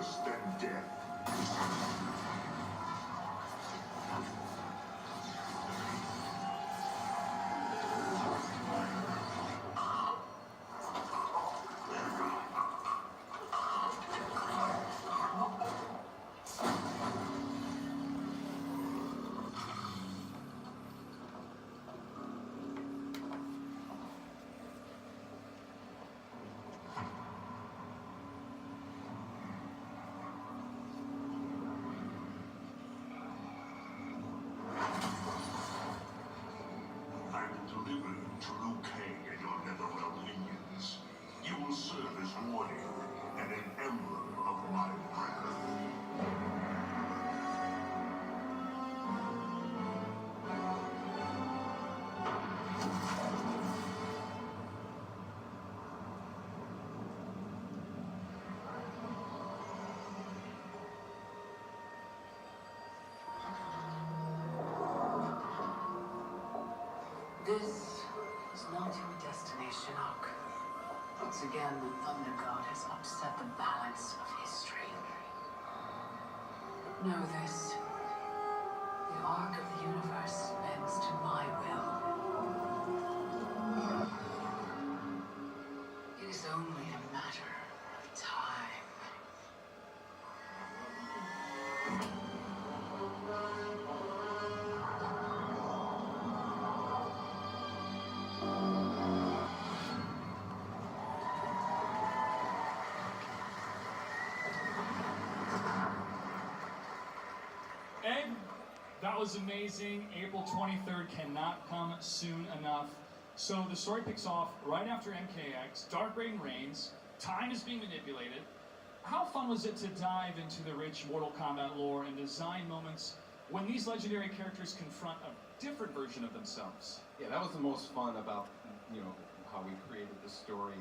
worse than death. This is not your destination, Ark. Once again, the Thunder God has upset the balance of history. But know this. The arc of the universe bends to my will. It is only a matter of time. Ed, that was amazing. April 23rd cannot come soon enough. So the story picks off right after MKX, Dark Reign reigns, time is being manipulated. How fun was it to dive into the rich Mortal Kombat lore and design moments when these legendary characters confront a different version of themselves? Yeah, that was the most fun about, how we created this story.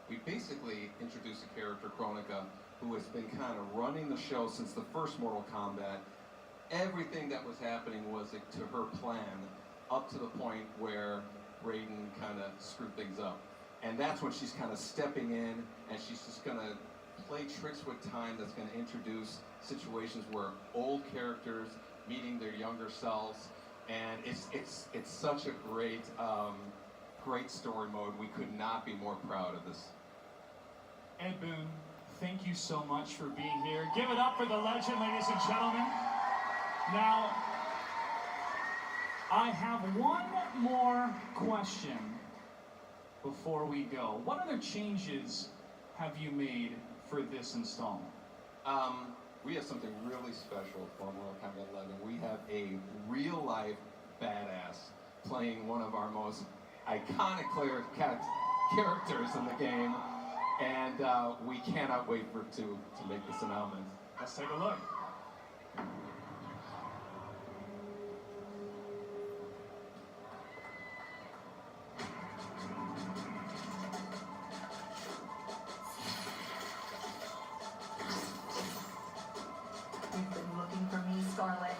We basically introduced a character, Kronika, who has been kind of running the show since the first Mortal Kombat. Everything that was happening was to her plan, up to the point where Raiden kind of screwed things up. And that's when she's kind of stepping in, and she's just going to play tricks with time that's going to introduce situations where old characters meeting their younger selves. And it's such a great story mode. We could not be more proud of this. Ed Boon, thank you so much for being here. Give it up for the legend, ladies and gentlemen. Now, I have one more question before we go. What other changes have you made for this installment? We have something really special for Mortal Kombat 11. We have a real-life badass playing one of our most iconic characters in the game, and we cannot wait to make this announcement. Let's take a look. You've been looking for me, Scarlet.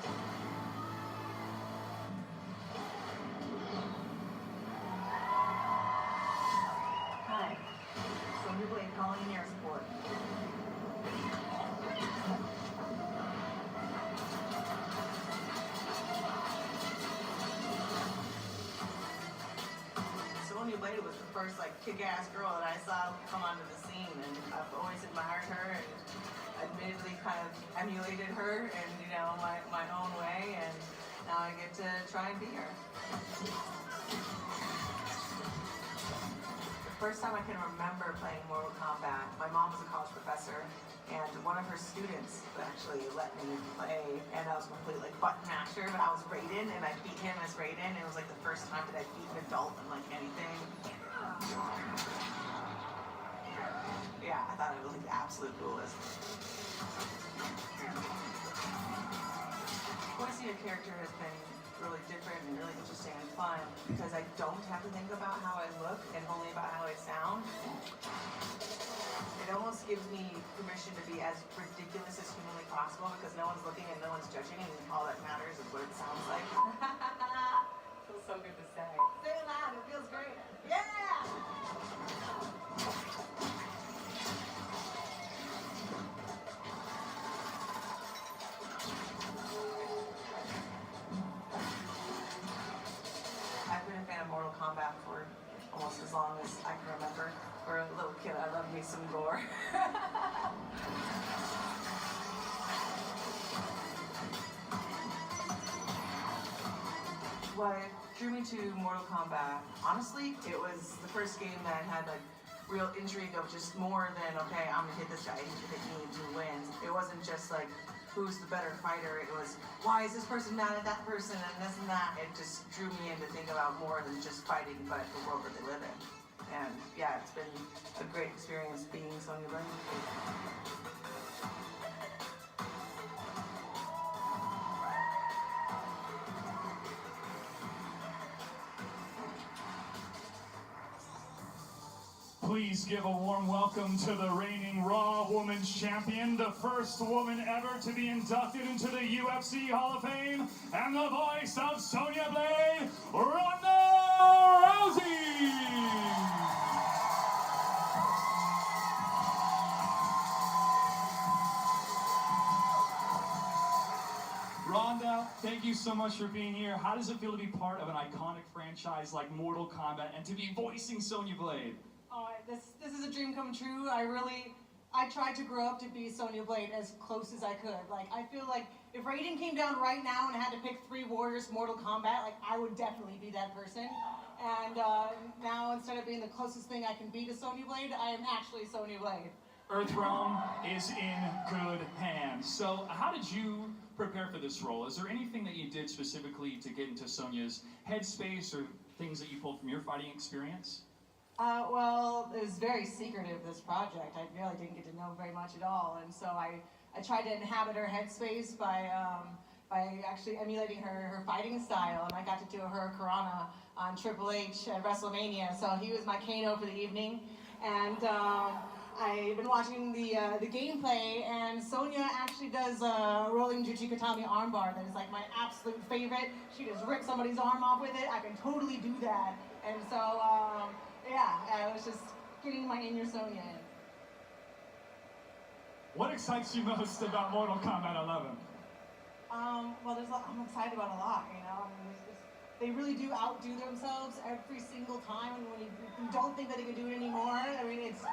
Hi. Sonya Blade calling in air support. Sonya Blade was the first kick-ass girl that I saw come onto the scene, and I've always admired her and admittedly kind of emulated her in, my own way, and now I get to try and be her. The first time I can remember playing Mortal Kombat, my mom was a college professor, and one of her students actually let me play, and I was completely button masher, but I was Raiden, and I beat him as Raiden. It was the first time that I beat an adult in anything. Yeah, I thought it was the absolute coolest. Voicing a character has been really different and really interesting and fun because I don't have to think about how I look and only about how I sound. It almost gives me permission to be as ridiculous as humanly possible because no one's looking and no one's judging, and all that matters is what it sounds like. Feels so good to say. Say it loud, it feels great. Yeah! fan of Mortal Kombat for almost as long as I can remember. For a little kid, I love me some gore. What drew me to Mortal Kombat, honestly, it was the first game that had like real intrigue of just more than, okay, I'm gonna hit this guy, he's gonna hit me, and who wins. It wasn't just like, who's the better fighter? It was, why is this person mad at that person and this and that? It just drew me in to think about more than just fighting, but the world that they live in. And yeah, it's been a great experience being Sonya Blade. Please give a warm welcome to the reigning Raw Women's Champion, the first woman ever to be inducted into the UFC Hall of Fame, and the voice of Sonya Blade, Ronda Rousey! Ronda, thank you so much for being here. How does it feel to be part of an iconic franchise like Mortal Kombat and to be voicing Sonya Blade? Oh, this is a dream come true. I tried to grow up to be Sonya Blade as close as I could. Like, I feel like if Raiden came down right now and had to pick 3 warriors Mortal Kombat, like, I would definitely be that person. And now, instead of being the closest thing I can be to Sonya Blade, I am actually Sonya Blade. Earthrealm is in good hands. So how did you prepare for this role? Is there anything that you did specifically to get into Sonya's headspace or things that you pulled from your fighting experience? Well, it was very secretive, this project. I really didn't get to know very much at all. And so I tried to inhabit her headspace by actually emulating her fighting style. And I got to do her Karana on Triple H at WrestleMania. So he was my Kano for the evening. And I've been watching the gameplay, and Sonya actually does a rolling Juchikatami armbar that is like my absolute favorite. She just rips somebody's arm off with it. I can totally do that. And so, yeah, I was just getting my In Your Sonya in. What excites you most about Mortal Kombat 11? Well, I'm excited about a lot, you know. I mean, they really do outdo themselves every single time, and when you don't think that they can do it anymore, I mean, it's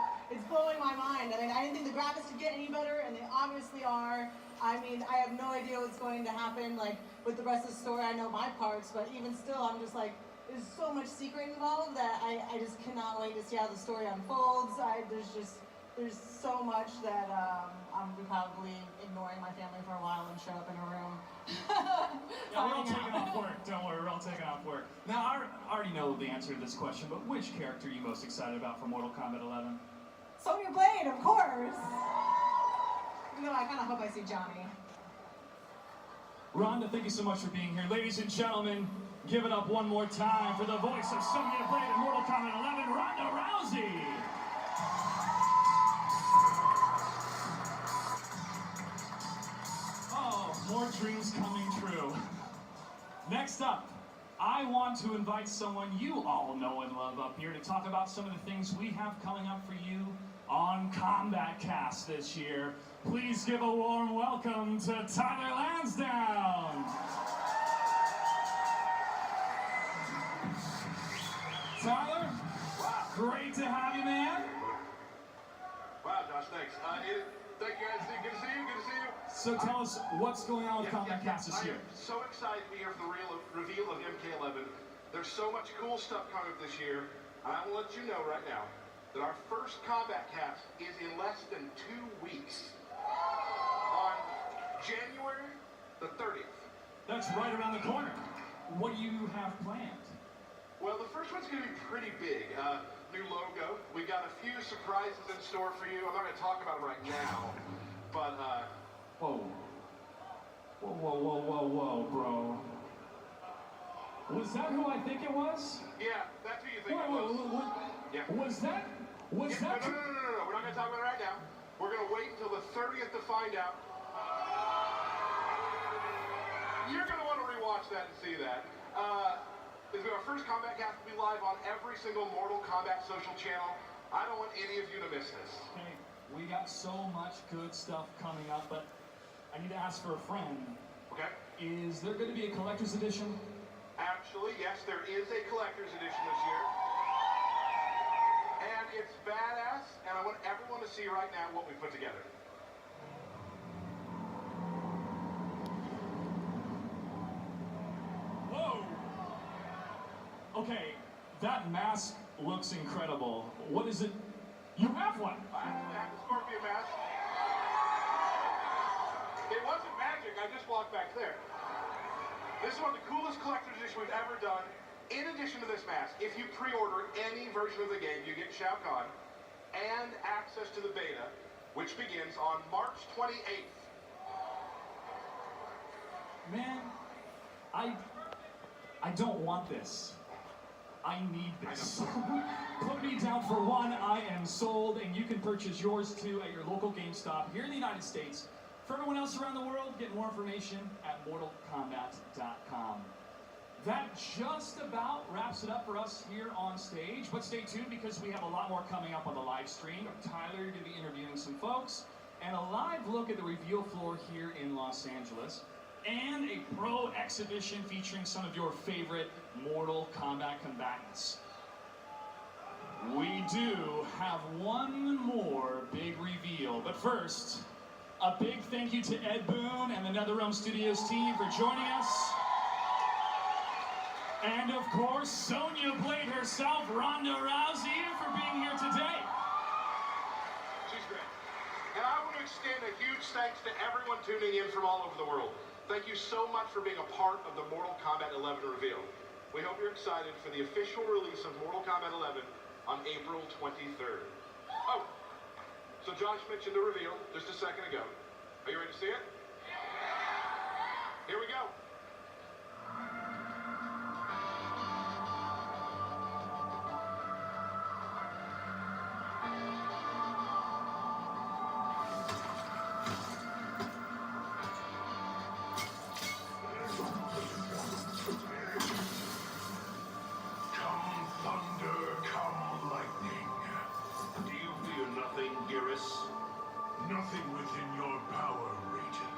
blowing my mind. I mean, I didn't think the graphics could get any better, and they obviously are. I mean, I have no idea what's going to happen, like, with the rest of the story. I know my parts, but even still, I'm just like, there's so much secret involved that I just cannot wait to see how the story unfolds. There's so much that I'm probably ignoring my family for a while and show up in a room. Yeah, we're all taking off work. Don't worry, we're all taking off work. Now, I already know the answer to this question, but which character are you most excited about for Mortal Kombat 11? Sonya Blade, of course. You know, I kind of hope I see Johnny. Ronda, thank you so much for being here. Ladies and gentlemen, give it up one more time for the voice of Sonya Blade in Mortal Kombat 11, Ronda Rousey. Oh, more dreams coming true. Next up, I want to invite someone you all know and love up here to talk about some of the things we have coming up for you on Kombat Cast this year. Please give a warm welcome to Tyler Lansdowne. Tyler, wow, great to have you, man. Wow, Josh, thanks. Thank you guys. Good to see you. Good to see you. So tell us what's going on with Kombat Cast this year. I am so excited to be here for the reveal of MK11. There's so much cool stuff coming up this year, and I will let you know right now that our first Kombat Cast is in less than 2 weeks. On January the 30th. That's right around the corner. What do you have planned? Well, the first one's going to be pretty big. New logo. We got a few surprises in store for you. I'm not going to talk about them right now, but Whoa. Whoa, bro. Was that who I think it was? yeah, that's who you think it was. What? Yeah. Was that? Was Yeah, that? no. We're not going to talk about it right now. We're going to wait until the 30th to find out. You're going to want to rewatch that and see that. This will be our first Kombat Cast to be live on every single Mortal Kombat social channel. I don't want any of you to miss this. Hey, we got so much good stuff coming up, but I need to ask for a friend. Okay? Is there going to be a collector's edition? Actually, yes, there is a collector's edition this year. And it's badass, and I want everyone to see right now what we put together. Whoa! Okay, that mask looks incredible. What is it? You have one! I have the scorpion mask. It wasn't magic, I just walked back there. This is one of the coolest collector's edition we've ever done. In addition to this mask, if you pre-order any version of the game, you get Shao Kahn and access to the beta, which begins on March 28th. Man, I don't want this. I need this. Put me down for one. I am sold, and you can purchase yours too at your local GameStop here in the United States. For everyone else around the world, get more information at mortalkombat.com. That just about wraps it up for us here on stage, but stay tuned because we have a lot more coming up on the live stream. Tyler, you're going to be interviewing some folks, and a live look at the reveal floor here in Los Angeles, and a pro exhibition featuring some of your favorite Mortal Kombat combatants. We do have one more big reveal, but first, a big thank you to Ed Boon and the NetherRealm Studios team for joining us. And of course, Sonya Blade herself, Ronda Rousey, for being here today. She's great. And I want to extend a huge thanks to everyone tuning in from all over the world. Thank you so much for being a part of the Mortal Kombat 11 reveal. We hope you're excited for the official release of Mortal Kombat 11 on April 23rd. Oh, so Josh mentioned the reveal just a second ago. Are you ready to see it? Here we go. Nothing within your power, Raiden.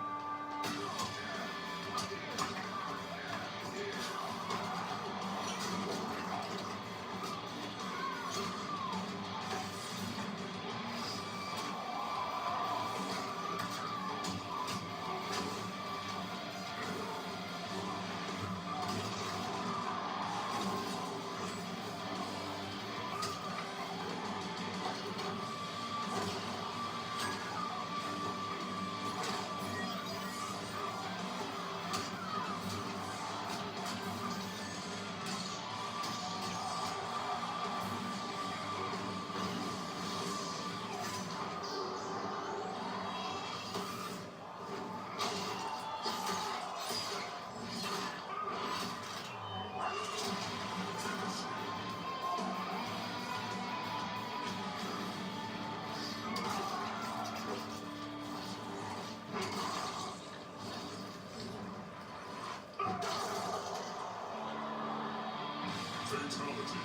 Fatality.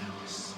Yes.